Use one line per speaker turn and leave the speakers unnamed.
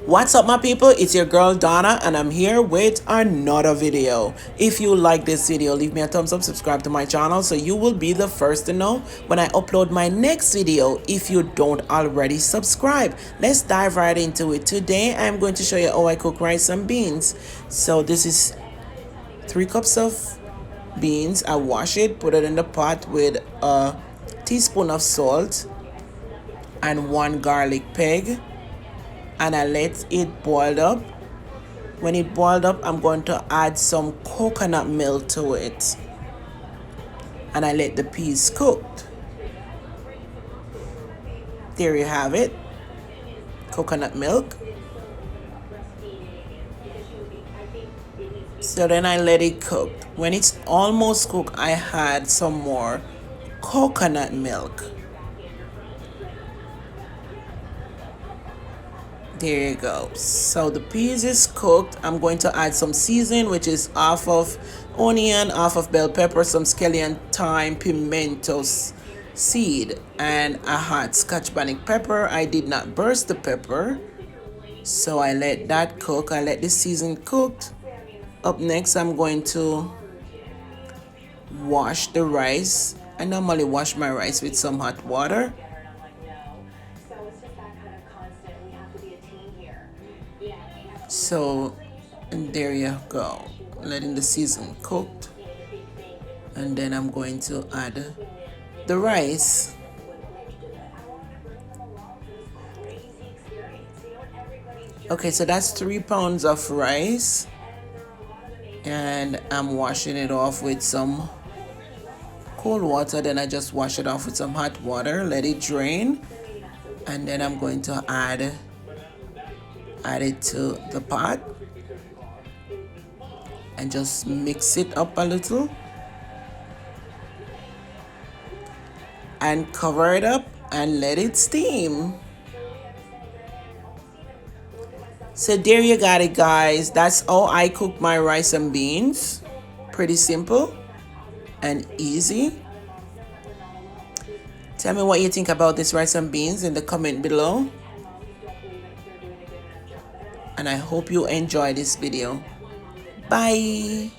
What's up my people, it's your girl Donna and I'm here with another video. If you like this video, leave me a thumbs up, subscribe to my channel so you will be the first to know when I upload my next video if you don't already subscribe. Let's dive right into it. Today I'm going to show you how I cook rice and beans. So this is 3 cups of beans. I wash it, put it in the pot with a teaspoon of salt and 1 garlic peg, and I let it boil up. When it boiled up, I'm going to add some coconut milk to it, and I let the peas cook. There you have it, coconut milk. So then I let it cook. When it's almost cooked, I add some more coconut milk. There you go. So the peas is cooked. I'm going to add some seasoning, which is half of onion, half of bell pepper, some scallion, thyme, pimento seed, and a hot scotch bonnet pepper. I did not burst the pepper, so I let that cook. I let the season cooked. Up next, I'm going to wash the rice. I normally wash my rice with some hot water. So, and there you go, letting the season cooked, and then I'm going to add the rice. Okay, so that's 3 pounds of rice, and I'm washing it off with some cold water. Then I just wash it off with some hot water, let it drain, and then I'm going to add it to the pot and just mix it up a little and cover it up and let it steam. So there you got it, guys. That's how I cook my rice and beans. Pretty simple and easy. Tell me what you think about this rice and beans in the comment below. And I hope you enjoy this video. Bye.